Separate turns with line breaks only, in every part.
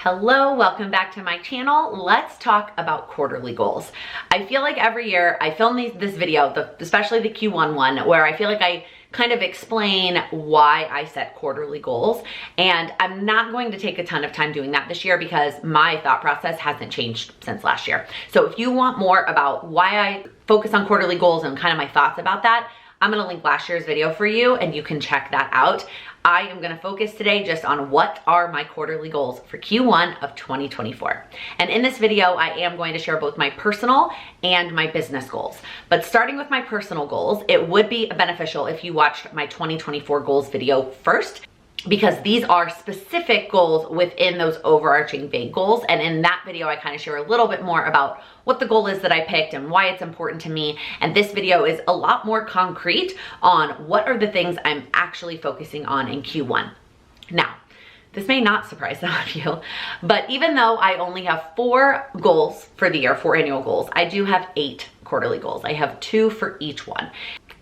Hello, welcome back to my channel. Let's talk about quarterly goals. I feel like every year I film this video, especially the Q1 one, where I feel like I kind of explain why I set quarterly goals. And I'm not going to take a ton of time doing that this year because my thought process hasn't changed since last year. So if you want more about why I focus on quarterly goals and kind of my thoughts about that, I'm gonna link last year's video for you and you can check that out. I am gonna focus today just on what are my quarterly goals for Q1 of 2024. And in this video, I am going to share both my personal and my business goals. But starting with my personal goals, it would be beneficial if you watched my 2024 goals video first, because these are specific goals within those overarching big goals. And in that video, I kind of share a little bit more about what the goal is that I picked and why it's important to me. And this video is a lot more concrete on what are the things I'm actually focusing on in Q1. Now, this may not surprise some of you, but even though I only have 4 goals for the year, 4 annual goals, I do have 8 quarterly goals. I have 2 for each one.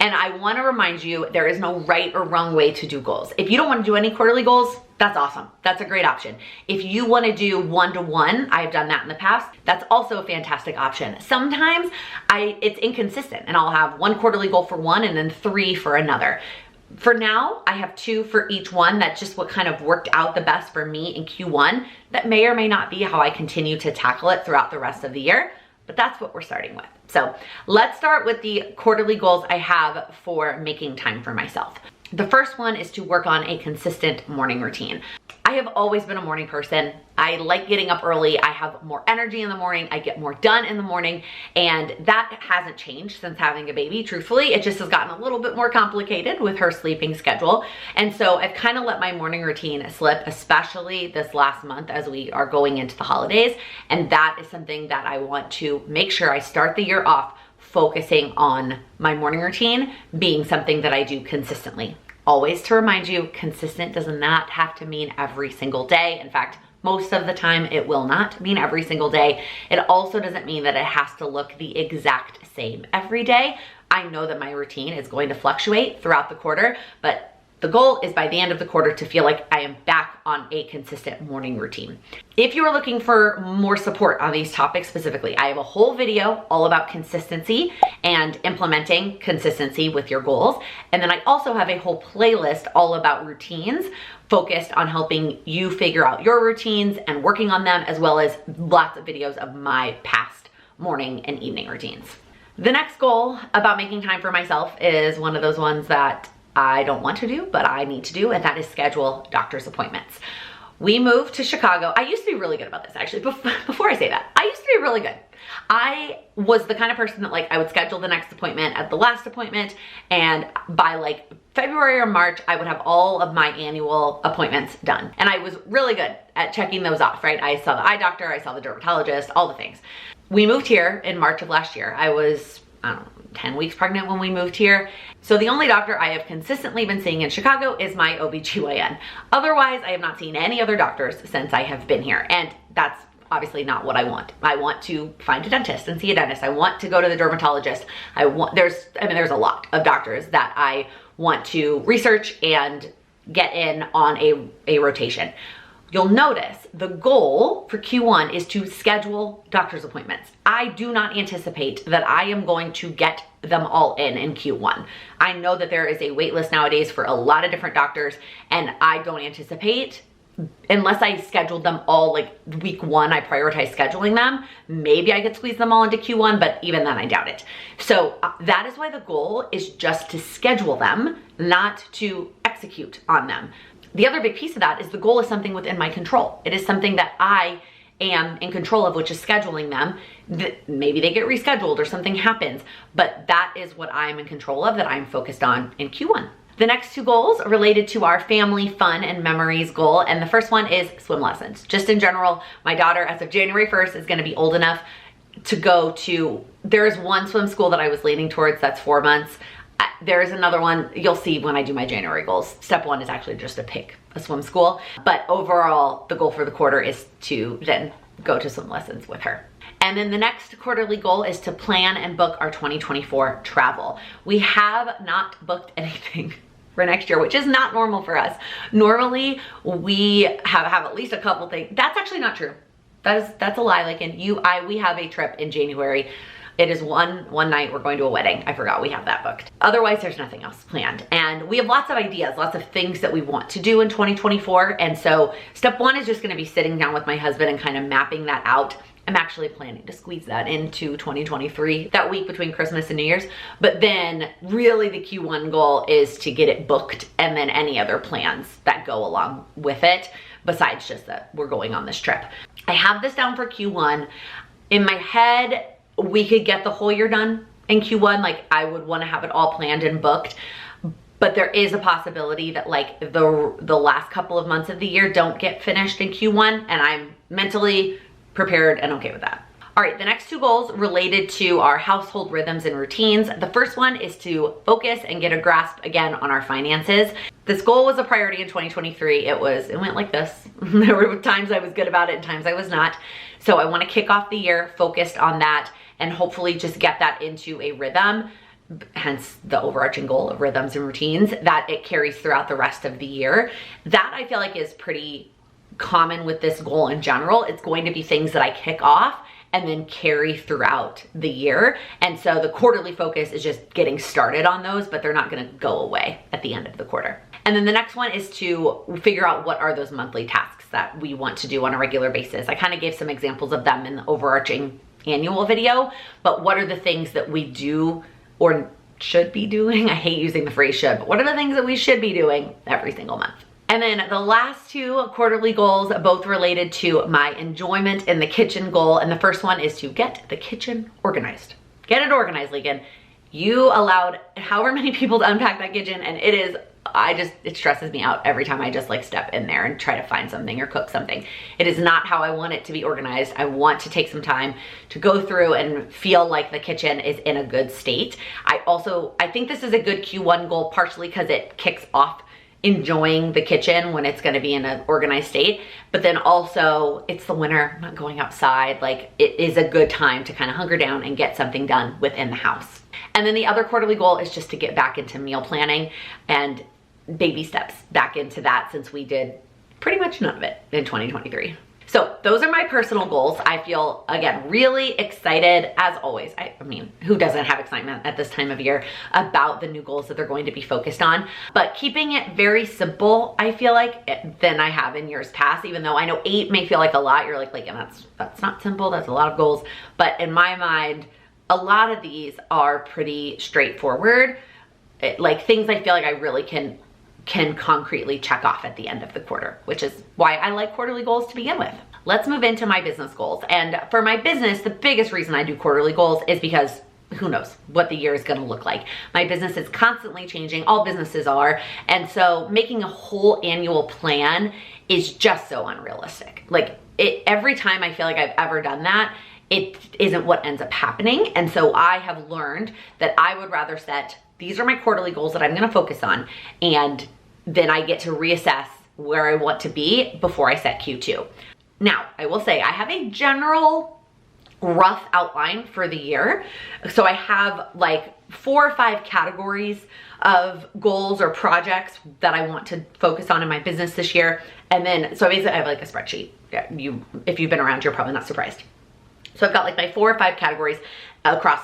And I want to remind you, there is no right or wrong way to do goals. If you don't want to do any quarterly goals, that's awesome. That's a great option. If you want to do one-to-one, I've done that in the past, that's also a fantastic option. Sometimes it's inconsistent and I'll have 1 quarterly goal for one and then 3 for another. For now, I have 2 for each one. That's just what kind of worked out the best for me in Q1. That may or may not be how I continue to tackle it throughout the rest of the year, but that's what we're starting with. So let's start with the quarterly goals I have for making time for myself. The first one is to work on a consistent morning routine. I have always been a morning person. I like getting up early. I have more energy in the morning. I get more done in the morning, and that hasn't changed since having a baby. Truthfully, it just has gotten a little bit more complicated with her sleeping schedule. And so I've kind of let my morning routine slip, especially this last month as we are going into the holidays. And that is something that I want to make sure I start the year off focusing on my morning routine being something that I do consistently. Always to remind you, consistent does not have to mean every single day. In fact, most of the time it will not mean every single day. It also doesn't mean that it has to look the exact same every day. I know that my routine is going to fluctuate throughout the quarter, but the goal is by the end of the quarter to feel like I am back on a consistent morning routine. If you are looking for more support on these topics specifically, I have a whole video all about consistency and implementing consistency with your goals. And then I also have a whole playlist all about routines focused on helping you figure out your routines and working on them, as well as lots of videos of my past morning and evening routines. The next goal about making time for myself is one of those ones that I don't want to do, but I need to do, and that is schedule doctor's appointments. We moved to Chicago. I used to be really good about this, actually. Before I say that, I used to be really good. I was the kind of person that I would schedule the next appointment at the last appointment, and by February or March, I would have all of my annual appointments done. And I was really good at checking those off, right? I saw the eye doctor, I saw the dermatologist, all the things. We moved here in March of last year. I was, I don't know, 10 weeks pregnant when we moved here. So the only doctor I have consistently been seeing in Chicago is my OBGYN. Otherwise, I have not seen any other doctors since I have been here. And that's obviously not what I want. I want to find a dentist and see a dentist. I want to go to the dermatologist. There's a lot of doctors that I want to research and get in on a rotation. You'll notice the goal for Q1 is to schedule doctor's appointments. I do not anticipate that I am going to get them all in Q1. I know that there is a wait list nowadays for a lot of different doctors, and I don't anticipate, unless I scheduled them all week 1, I prioritize scheduling them. Maybe I could squeeze them all into Q1, but even then I doubt it. So that is why the goal is just to schedule them, not to execute on them. The other big piece of that is the goal is something within my control. It is something that I am in control of, which is scheduling them. Maybe they get rescheduled or something happens, but that is what I'm in control of, that I'm focused on in Q1. The next 2 goals are related to our family fun and memories goal, and the first one is swim lessons. Just in general, my daughter, as of January 1st, is gonna be old enough to go to, there's one swim school that I was leaning towards, that's 4 months. There's another one, you'll see when I do my January goals. Step 1 is actually just to pick a swim school. But overall, the goal for the quarter is to then go to swim lessons with her. And then the next quarterly goal is to plan and book our 2024 travel. We have not booked anything for next year, which is not normal for us. Normally we have at least a couple things. That's actually not true. That's a lie. Like we have a trip in January. It is one night, we're going to a wedding. I forgot we have that booked. Otherwise, there's nothing else planned. And we have lots of ideas, lots of things that we want to do in 2024. And so step one is just gonna be sitting down with my husband and kind of mapping that out. I'm actually planning to squeeze that into 2023, that week between Christmas and New Year's. But then really the Q1 goal is to get it booked, and then any other plans that go along with it, besides just that we're going on this trip. I have this down for Q1. In my head, we could get the whole year done in Q1. Like I would want to have it all planned and booked, but there is a possibility that like the last couple of months of the year don't get finished in Q1, and I'm mentally prepared and okay with that. All right, the next two goals related to our household rhythms and routines. The first one is to focus and get a grasp again on our finances. This goal was a priority in 2023. It went like this. There were times I was good about it and times I was not. So I want to kick off the year focused on that and hopefully just get that into a rhythm, hence the overarching goal of rhythms and routines, that it carries throughout the rest of the year. That I feel like is pretty common with this goal in general. It's going to be things that I kick off and then carry throughout the year. And so the quarterly focus is just getting started on those, but they're not gonna go away at the end of the quarter. And then the next one is to figure out what are those monthly tasks that we want to do on a regular basis. I kind of gave some examples of them in the overarching annual video, but what are the things that we do or should be doing? I hate using the phrase should, but what are the things that we should be doing every single month? And then the last two quarterly goals, both related to my enjoyment in the kitchen goal. And the first one is to get the kitchen organized. Get it organized, Laken. You allowed however many people to unpack that kitchen, and it stresses me out every time I just like step in there and try to find something or cook something. It is not how I want it to be organized. I want to take some time to go through and feel like the kitchen is in a good state. I think this is a good Q1 goal, partially because it kicks off enjoying the kitchen when it's going to be in an organized state, but then also it's the winter, I'm not going outside. Like it is a good time to kind of hunker down and get something done within the house. And then the other quarterly goal is just to get back into meal planning and baby steps back into that, since we did pretty much none of it in 2023. So those are my personal goals. I feel, again, really excited as always. I mean, who doesn't have excitement at this time of year about the new goals that they're going to be focused on? But keeping it very simple, I feel like, than I have in years past, even though I know 8 may feel like a lot. You're like, and that's not simple, that's a lot of goals. But in my mind, a lot of these are pretty straightforward. Like things I feel like I really can concretely check off at the end of the quarter, which is why I like quarterly goals to begin with. Let's move into my business goals. And for my business, the biggest reason I do quarterly goals is because who knows what the year is going to look like. My business is constantly changing. All businesses are. And so making a whole annual plan is just so unrealistic. Like every time I feel like I've ever done that, it isn't what ends up happening. And so I have learned that I would rather set, these are my quarterly goals that I'm going to focus on, and then I get to reassess where I want to be before I set Q2. Now, I will say I have a general rough outline for the year. So I have like 4 or 5 categories of goals or projects that I want to focus on in my business this year. And then, so basically I have like a spreadsheet. Yeah, if you've been around, you're probably not surprised. So I've got like my 4 or 5 categories across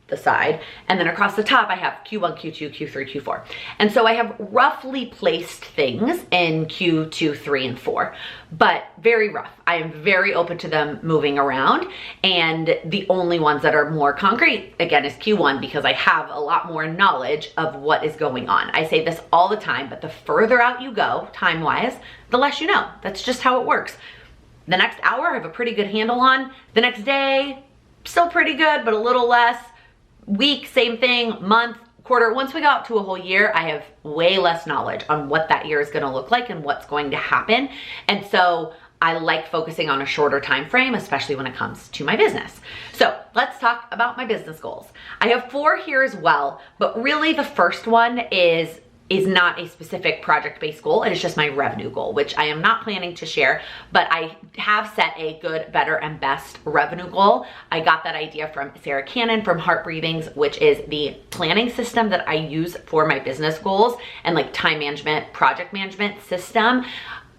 the side, and then across the top I have Q1, Q2, Q3, Q4. And so I have roughly placed things in Q2, 3, and 4, but very rough. I am very open to them moving around, and the only ones that are more concrete, again, is Q1, because I have a lot more knowledge of what is going on. I say this all the time, but the further out you go, time-wise, the less you know. That's just how it works. The next hour I have a pretty good handle on. The next day, still pretty good, but a little less. Week, same thing. Month, quarter. Once we go out to a whole year, I have way less knowledge on what that year is going to look like and what's going to happen. And so I like focusing on a shorter time frame, especially when it comes to my business. So let's talk about my business goals. I have 4 here as well, but really the first one is is not a specific project-based goal. It is just my revenue goal, which I am not planning to share, but I have set a good, better, and best revenue goal. I got that idea from Sarah Cannon from Heart Breathings, which is the planning system that I use for my business goals and like time management, project management system.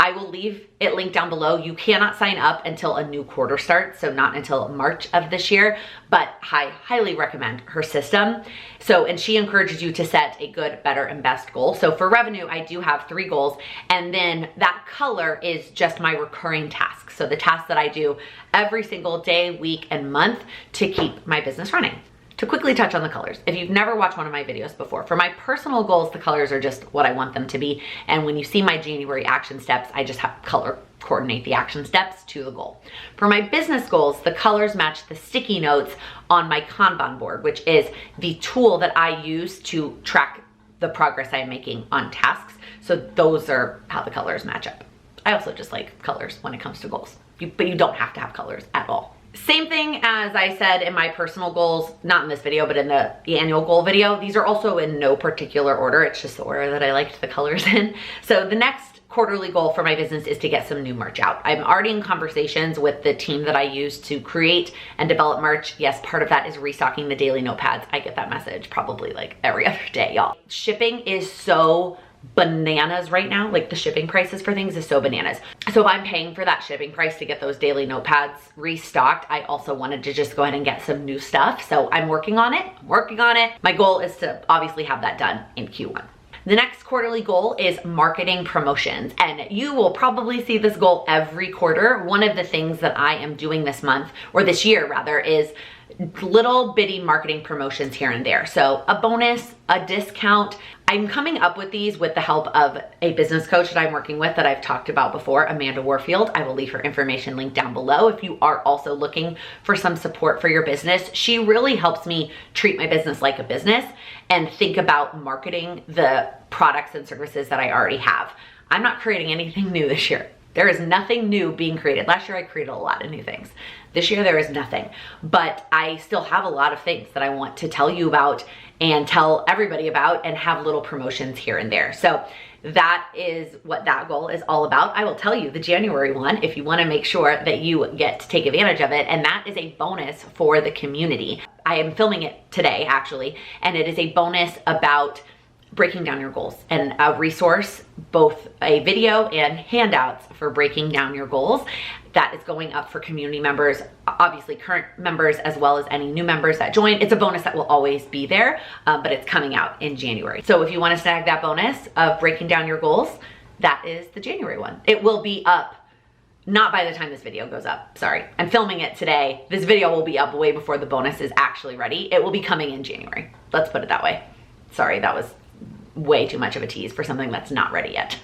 I will leave it linked down below. You cannot sign up until a new quarter starts, so not until March of this year, but I highly recommend her system. So, and she encourages you to set a good, better, and best goal. So for revenue, I do have 3 goals, and then that color is just my recurring tasks. So the tasks that I do every single day, week, and month to keep my business running. To quickly touch on the colors, if you've never watched one of my videos before, for my personal goals, the colors are just what I want them to be. And when you see my January action steps, I just have color coordinate the action steps to the goal. For my business goals, the colors match the sticky notes on my Kanban board, which is the tool that I use to track the progress I am making on tasks. So those are how the colors match up. I also just like colors when it comes to goals, but you don't have to have colors at all. Same thing as I said in my personal goals, not in this video, but in the annual goal video. These are also in no particular order. It's just the order that I liked the colors in. So the next quarterly goal for my business is to get some new merch out. I'm already in conversations with the team that I use to create and develop merch. Yes, part of that is restocking the daily notepads. I get that message probably like every other day, y'all. Shipping is so bananas right now. Like the shipping prices for things is so bananas. So if I'm paying for that shipping price to get those daily notepads restocked, I also wanted to just go ahead and get some new stuff. So I'm working on it. My goal is to obviously have that done in Q1. The next quarterly goal is marketing promotions, and you will probably see this goal every quarter. One of the things that I am doing this month, or this year rather, is little bitty marketing promotions here and there. So a bonus, a discount. I'm coming up with these with the help of a business coach that I'm working with that I've talked about before, Amanda Warfield. I will leave her information linked down below if you are also looking for some support for your business. She really helps me treat my business like a business and think about marketing the products and services that I already have. I'm not creating anything new this year. There is nothing new being created. Last year I created a lot of new things. This year there is nothing, but I still have a lot of things that I want to tell you about and tell everybody about and have little promotions here and there. So that is what that goal is all about. I will tell you the January one if you want to make sure that you get to take advantage of it, and that is a bonus for the community. I am filming it today actually, and it is a bonus about breaking down your goals and a resource, both a video and handouts for breaking down your goals. That is going up for community members, obviously current members, as well as any new members that join. It's a bonus that will always be there, but it's coming out in January. So if you want to snag that bonus of breaking down your goals, that is the January one. It will be up, not by the time this video goes up, sorry. I'm filming it today. This video will be up way before the bonus is actually ready. It will be coming in January. Let's put it that way. Sorry, that was way too much of a tease for something that's not ready yet.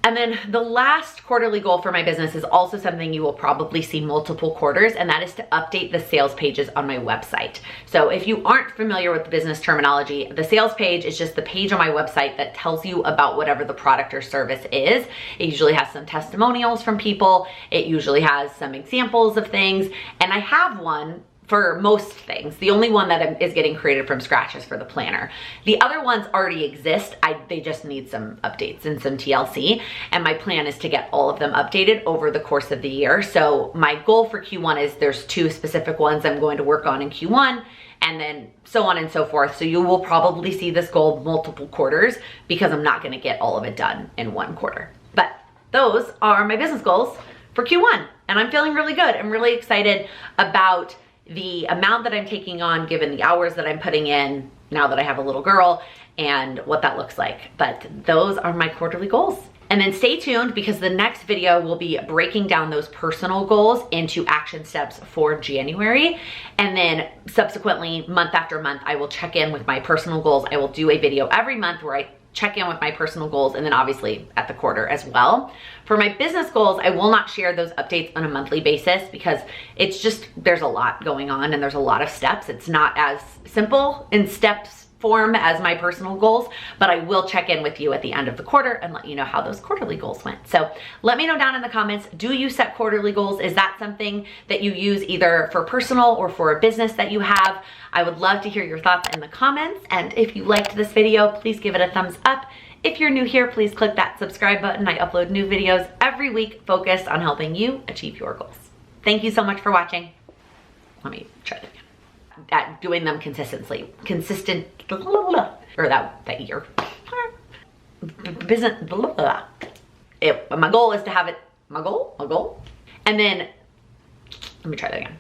And then the last quarterly goal for my business is also something you will probably see multiple quarters, and that is to update the sales pages on my website. So if you aren't familiar with the business terminology, the sales page is just the page on my website that tells you about whatever the product or service is. It usually has some testimonials from people. It usually has some examples of things, and I have one for most things. The only one that is getting created from scratch is for the planner. The other ones already exist. They just need some updates and some TLC. And my plan is to get all of them updated over the course of the year. So my goal for Q1 is there's 2 specific ones I'm going to work on in Q1, and then so on and so forth. So you will probably see this goal multiple quarters because I'm not gonna get all of it done in one quarter. But those are my business goals for Q1. And I'm feeling really good. I'm really excited about the amount that I'm taking on given the hours that I'm putting in now that I have a little girl and what that looks like. But those are my quarterly goals. And then stay tuned because the next video will be breaking down those personal goals into action steps for January. And then subsequently, month after month, I will check in with my personal goals. I will do a video every month where I check in with my personal goals, and then obviously at the quarter as well. For my business goals, I will not share those updates on a monthly basis because it's just, there's a lot going on and there's a lot of steps. It's not as simple in steps form as my personal goals, but I will check in with you at the end of the quarter and let you know how those quarterly goals went. So let me know down in the comments, do you set quarterly goals? Is that something that you use either for personal or for a business that you have? I would love to hear your thoughts in the comments. And if you liked this video, please give it a thumbs up. If you're new here, please click that subscribe button. I upload new videos every week focused on helping you achieve your goals. Thank you so much for watching. Let me try that again. At doing them consistently. Or that year. Business. My goal is to have it, my goal. And then, let me try that again.